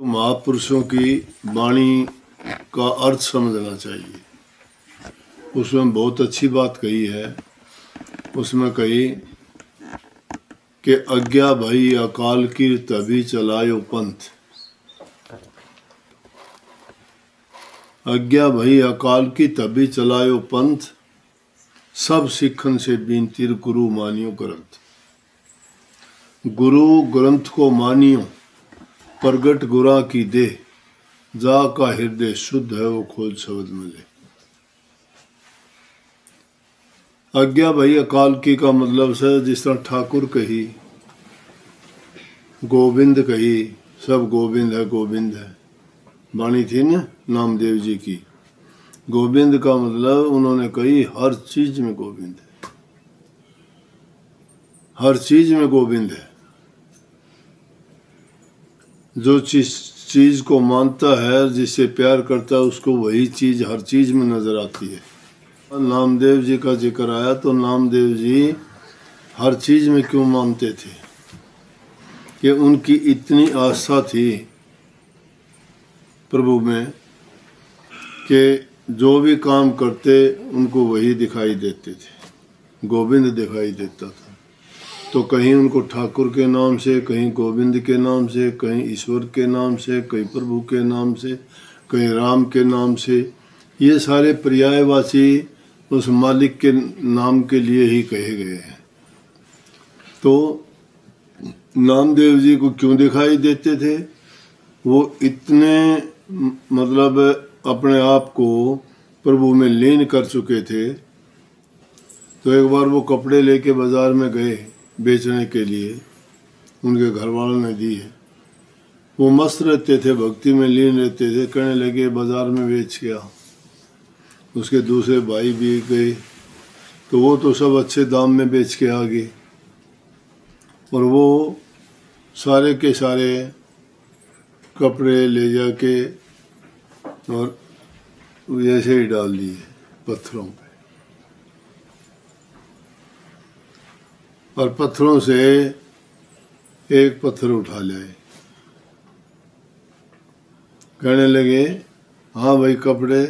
महापुरुषों की वाणी का अर्थ समझना चाहिए। उसमें बहुत अच्छी बात कही है। उसमें कही कि आज्ञा भई अकाल की तभी चलायो पंथ। आज्ञा भई अकाल की तभी चलायो पंथ, सब सिखन से बीनती गुरु मानियो ग्रंथ। गुरु ग्रंथ को मानियो, प्रगट गुरा की दे, जा का हृदय शुद्ध है वो खोज शब्द मिले। आज्ञा भई अकाल की का मतलब से जिस तरह ठाकुर कही, गोविंद कही, सब गोविंद है गोविंद है, वाणी थी ना नामदेव जी की। गोविंद का मतलब उन्होंने कही हर चीज में गोविंद है, हर चीज में गोविंद है। जो चीज को मानता है, जिससे प्यार करता है, उसको वही चीज हर चीज में नजर आती है। नामदेव जी का जिक्र आया तो नामदेव जी हर चीज में क्यों मानते थे कि उनकी इतनी आस्था थी प्रभु में कि जो भी काम करते उनको वही दिखाई देते थे, गोविंद दिखाई देता था। तो कहीं उनको ठाकुर के नाम से, कहीं गोविंद के नाम से, कहीं ईश्वर के नाम से, कहीं प्रभु के नाम से, कहीं राम के नाम से, ये सारे पर्यायवाची उस मालिक के नाम के लिए ही कहे गए हैं। तो नामदेव जी को क्यों दिखाई देते थे? वो इतने मतलब अपने आप को प्रभु में लीन कर चुके थे। तो एक बार वो कपड़े लेके बाजार में गए बेचने के लिए, उनके घर वालों ने दिए। वो मस्त रहते थे, भक्ति में लीन रहते थे, कहने लगे बाजार में बेच गया। उसके दूसरे भाई भी गए तो वो तो सब अच्छे दाम में बेच के आ गए, और वो सारे के सारे कपड़े ले जाके और ऐसे ही डाल दिए पत्थरों पे, और पत्थरों से एक पत्थर उठा लाए। कहने लगे हाँ भाई कपड़े,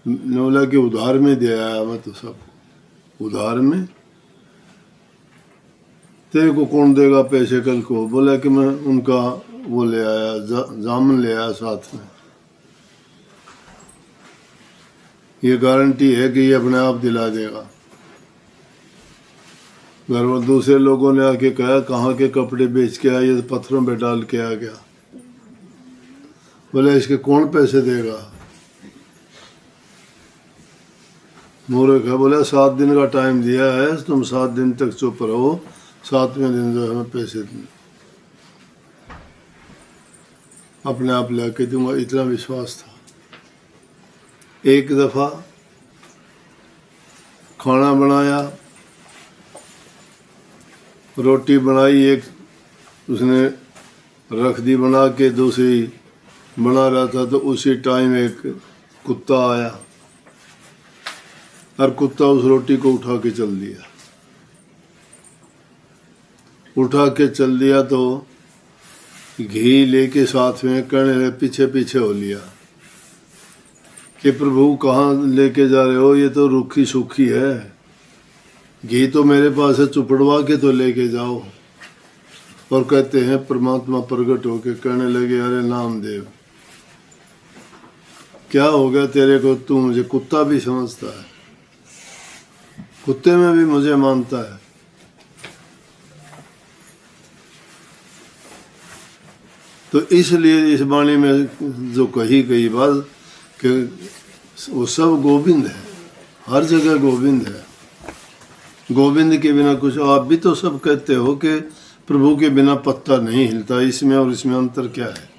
बोला कि उधार में दे आया मैं तो सब। उधार में? तेरे को कौन देगा पैसे कल को? बोला कि मैं उनका वो ले आया, जामन ले आया साथ में, ये गारंटी है कि ये अपने आप दिला देगा। घर में दूसरे लोगों ने आके कहा कहाँ के कपड़े बेच के आए, ये तो पत्थरों पे डाल के आ गया। बोले इसके कौन पैसे देगा? मूर्ख है। बोला 7 दिन का टाइम दिया है, तुम 7 दिन तक चुप रहो, 7वें दिन जो हमें पैसे अपने आप लेके दूंगा। इतना विश्वास था। एक दफा खाना बनाया, रोटी बनाई, एक उसने रख दी बना के, दूसरी बना रहा था, तो उसी टाइम एक कुत्ता आया और कुत्ता उस रोटी को उठा के चल दिया। उठा के चल दिया तो घी लेके साथ में, कहने लगे पीछे पीछे हो लिया कि प्रभु कहाँ लेके जा रहे हो, ये तो रूखी सूखी है, घी तो मेरे पास है, चुपड़वा के तो लेके जाओ। और कहते हैं परमात्मा प्रकट होके कहने लगे अरे नामदेव क्या हो गया तेरे को, तू मुझे कुत्ता भी समझता है, कुत्ते में भी मुझे मानता है। तो इसलिए इस वाणी में जो कही गई बात कि वो सब गोविंद है, हर जगह गोविंद है। गोविंद के बिना कुछ, आप भी तो सब कहते हो कि प्रभु के बिना पत्ता नहीं हिलता, इसमें और इसमें अंतर क्या है?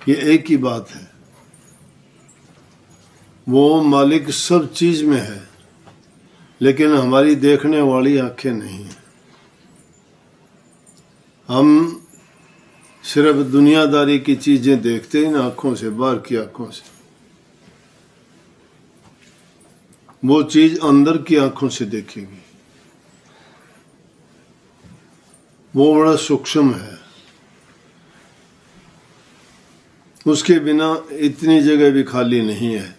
ये एक ही बात है। वो मालिक सब चीज में है, लेकिन हमारी देखने वाली आंखें नहीं है। हम सिर्फ दुनियादारी की चीजें देखते हैं ना आंखों से, बाहर की आंखों से। वो चीज अंदर की आंखों से देखेंगे, वो बड़ा सूक्ष्म है। उसके बिना इतनी जगह भी खाली नहीं है।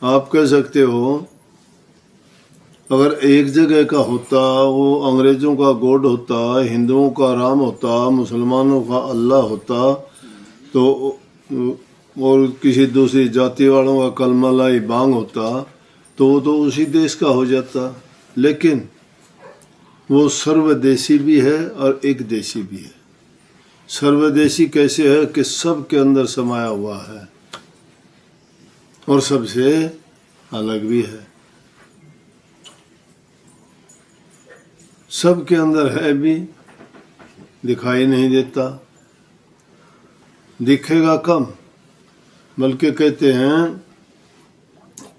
आप कह सकते हो अगर एक जगह का होता, वो अंग्रेजों का गॉड होता, हिंदुओं का राम होता, मुसलमानों का अल्लाह होता, तो और किसी दूसरी जाति वालों का कलमलाई बांग होता, तो उसी देश का हो जाता। लेकिन वो सर्वदेशी भी है और एक देशी भी है। सर्वदेशी कैसे है कि सब के अंदर समाया हुआ है और सबसे अलग भी है। सब के अंदर है भी, दिखाई नहीं देता, दिखेगा कम। बल्कि कहते हैं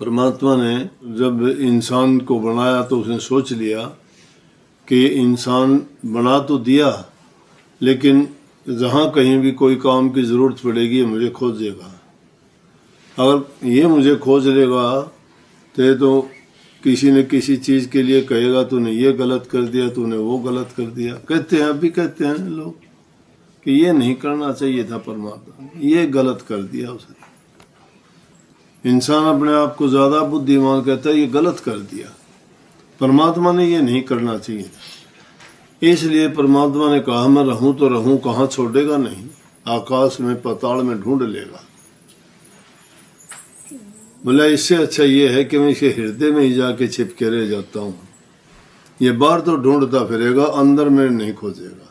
परमात्मा ने जब इंसान को बनाया तो उसने सोच लिया कि इंसान बना तो दिया, लेकिन जहाँ कहीं भी कोई काम की ज़रूरत पड़ेगी ये मुझे खोजेगा। अगर ये मुझे खोज लेगा तो किसी न किसी चीज़ के लिए कहेगा तूने ये गलत कर दिया, तूने वो गलत कर दिया। कहते हैं, अभी कहते हैं लोग कि ये नहीं करना चाहिए था, परमात्मा ने ये गलत कर दिया उसने। इंसान अपने आप को ज़्यादा बुद्धिमान कहता है, ये गलत कर दिया, परमात्मा ने ये नहीं करना चाहिए था। इसलिए परमात्मा ने कहा मैं रहूं तो रहूं, कहाँ छोड़ेगा नहीं, आकाश में पाताल में ढूंढ लेगा। बोला इससे अच्छा ये है कि मैं इसके हृदय में ही जाके छिपके रह जाता हूँ। ये बाहर तो ढूंढता फिरेगा, अंदर में नहीं खोजेगा।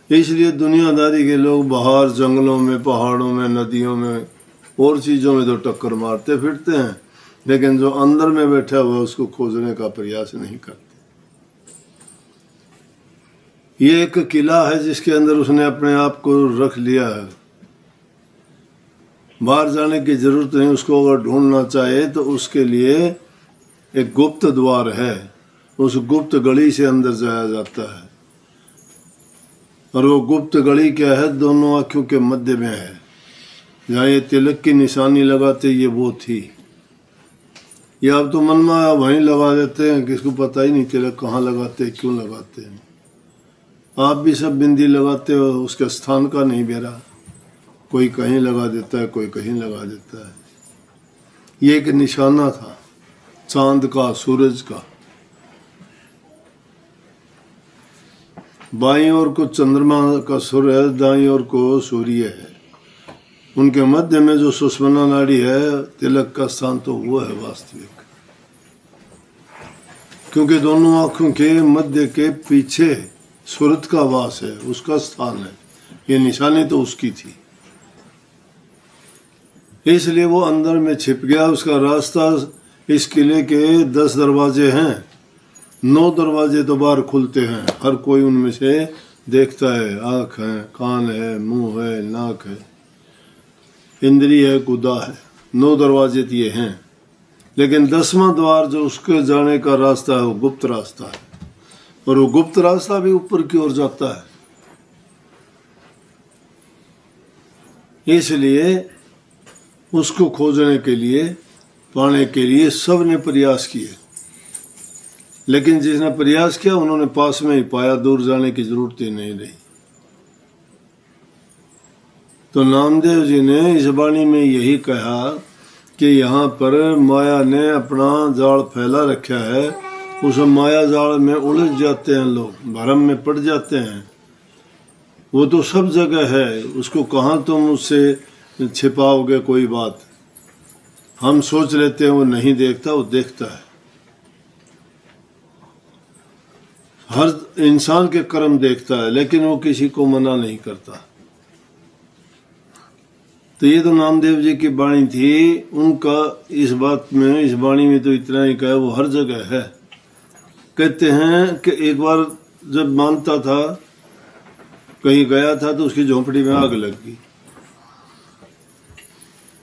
इसलिए दुनियादारी के लोग बाहर जंगलों में, पहाड़ों में, नदियों में और चीज़ों में तो टक्कर मारते फिरते हैं, लेकिन जो अंदर में बैठा हुआ उसको खोजने का प्रयास नहीं करते। ये एक किला है जिसके अंदर उसने अपने आप को रख लिया है। बाहर जाने की जरूरत नहीं। उसको अगर ढूंढना चाहे तो उसके लिए एक गुप्त द्वार है, उस गुप्त गली से अंदर जाया जाता है। और वो गुप्त गली क्या है, दोनों आंखों के मध्य में है। जहाँ ये तिलक की निशानी लगाते ये वो थी। ये अब तो मन में वहीं लगा देते हैं, किसको पता ही नहीं तिलक कहाँ लगाते, क्यों लगाते हैं। आप भी सब बिंदी लगाते हो, उसके स्थान का नहीं बेरा। कोई कहीं लगा देता है, कोई कहीं लगा देता है। ये एक निशाना था चांद का, सूरज का। बाईं ओर को चंद्रमा का सूर्य है, दाईं ओर को सूर्य है। उनके मध्य में जो सुषुम्ना नाड़ी है, तिलक का स्थान, तो वो है वास्तविक। क्योंकि दोनों आंखों के मध्य के पीछे सूरज का वास है, उसका स्थान है। ये निशानी तो उसकी थी, इसलिए वो अंदर में छिप गया। उसका रास्ता, इस किले के 10 दरवाजे हैं, 9 दरवाजे तो बाहर खुलते हैं, हर कोई उनमें से देखता है। आँख है, कान है, मुंह है, नाक है, इंद्रिय है, गुदा है। 9 दरवाजे ये हैं, लेकिन 10वां द्वार जो उसके जाने का रास्ता है वो गुप्त रास्ता है। और वो गुप्त रास्ता भी ऊपर की ओर जाता है। इसलिए उसको खोजने के लिए, पाने के लिए सब ने प्रयास किए, लेकिन जिसने प्रयास किया उन्होंने पास में ही पाया, दूर जाने की जरूरत ही नहीं रही। तो नामदेव जी ने इस वाणी में यही कहा कि यहाँ पर माया ने अपना जाल फैला रखा है, उस माया जाल में उलझ जाते हैं लोग, भरम में पड़ जाते हैं। वो तो सब जगह है, उसको कहाँ तुम उससे छिपाओगे कोई बात। हम सोच लेते हैं वो नहीं देखता, वो देखता है। हर इंसान के कर्म देखता है, लेकिन वो किसी को मना नहीं करता। तो ये तो नामदेव जी की वाणी थी। उनका इस बात में, इस वाणी में तो इतना ही कहा, वो हर जगह है। कहते हैं कि एक बार जब मानता था, कहीं गया था, तो उसकी झोंपड़ी में आग लग गई।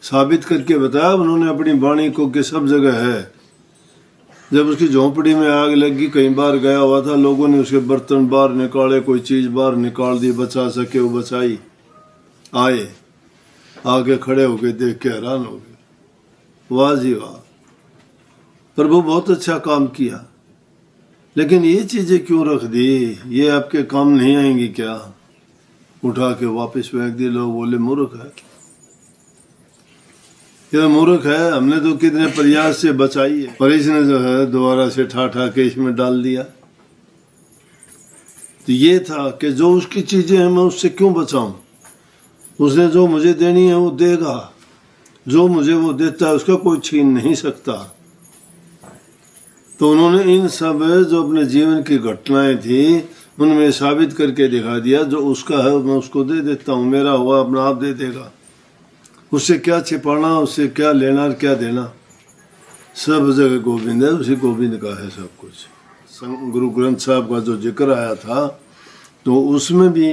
साबित करके बताया उन्होंने अपनी वाणी को कि सब जगह है। जब उसकी झोंपड़ी में आग लगी, कई बार गया हुआ था, लोगों ने उसके बर्तन बाहर निकाले, कोई चीज बाहर निकाल दी, बचा सके वो बचाई। आए, आगे खड़े हो गए, देख के हैरान हो गए, वाह जी वाह, प्रभु बहुत अच्छा काम किया। लेकिन ये चीजें क्यों रख दी, ये आपके काम नहीं आएंगी क्या? उठा के वापस फेंक दी। लोग बोले मूर्ख है, ये मूर्ख है, हमने तो कितने प्रयास से बचाई है, पर इसने जो है दोबारा से ठा के इसमें डाल दिया। तो ये था कि जो उसकी चीजें हैं मैं उससे क्यों बचाऊं, उसने जो मुझे देनी है वो देगा, जो मुझे वो देता है उसका कोई छीन नहीं सकता। तो उन्होंने इन सब जो अपने जीवन की घटनाएं थी उनमें साबित करके दिखा दिया, जो उसका है मैं उसको दे देता हूँ, मेरा हुआ अपना आप दे देगा, उससे क्या छिपाना, उससे क्या लेना और क्या देना, सब जगह गोविंद है, उसी गोविंद का है सब कुछ। गुरु ग्रंथ साहब का जो जिक्र आया था तो उसमें भी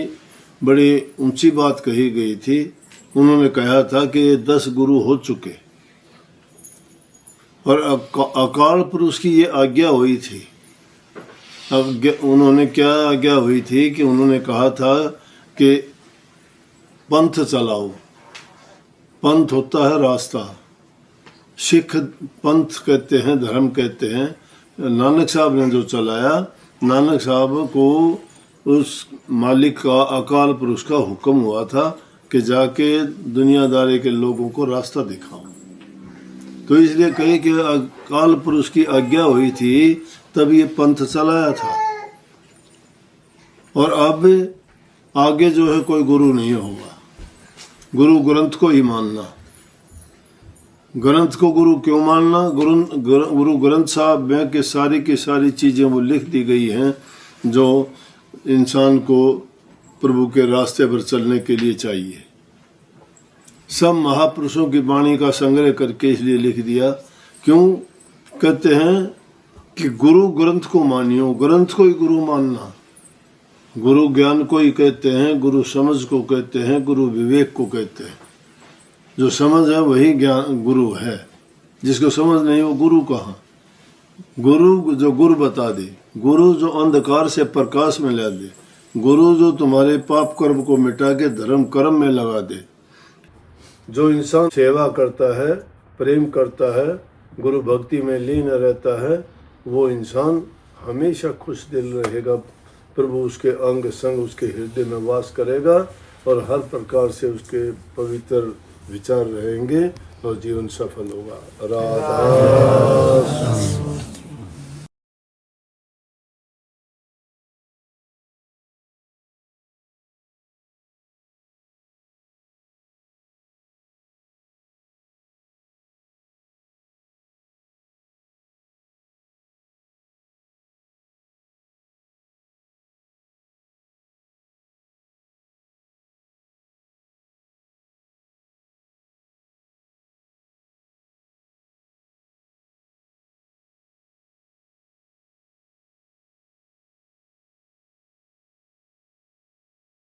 बड़ी ऊंची बात कही गई थी। उन्होंने कहा था कि 10 गुरु हो चुके और अकाल पुरुष की ये आज्ञा हुई थी। अब उन्होंने क्या आज्ञा हुई थी कि उन्होंने कहा था कि पंथ चलाओ, पंथ होता है रास्ता, सिख पंथ कहते हैं, धर्म कहते हैं। नानक साहब ने जो चलाया, नानक साहब को उस मालिक का, अकाल पुरुष का हुक्म हुआ था कि जाके दुनियादारी के लोगों को रास्ता दिखाओ। तो इसलिए कहे कि अकाल पुरुष की आज्ञा हुई थी तब ये पंथ चलाया था। और अब आगे जो है कोई गुरु नहीं होगा, गुरु ग्रंथ को ही मानना। ग्रंथ को गुरु क्यों मानना? गुरु ग्रंथ साहब में के सारी की सारी चीजें वो लिख दी गई हैं जो इंसान को प्रभु के रास्ते पर चलने के लिए चाहिए। सब महापुरुषों की वाणी का संग्रह करके इसलिए लिख दिया। क्यों कहते हैं कि गुरु ग्रंथ को मानियो, ग्रंथ को ही गुरु मानना। गुरु ज्ञान को ही कहते हैं, गुरु समझ को कहते हैं, गुरु विवेक को कहते हैं। जो समझ है वही ज्ञान गुरु है, जिसको समझ नहीं वो गुरु कहाँ। गुरु जो गुरु बता दे, गुरु जो अंधकार से प्रकाश में ला दे, गुरु जो तुम्हारे पाप कर्म को मिटा के धर्म कर्म में लगा दे। जो इंसान सेवा करता है, प्रेम करता है, गुरु भक्ति में लीन रहता है, वो इंसान हमेशा खुश दिल रहेगा। प्रभु उसके अंग संग उसके हृदय में वास करेगा और हर प्रकार से उसके पवित्र विचार रहेंगे और जीवन सफल होगा। राधा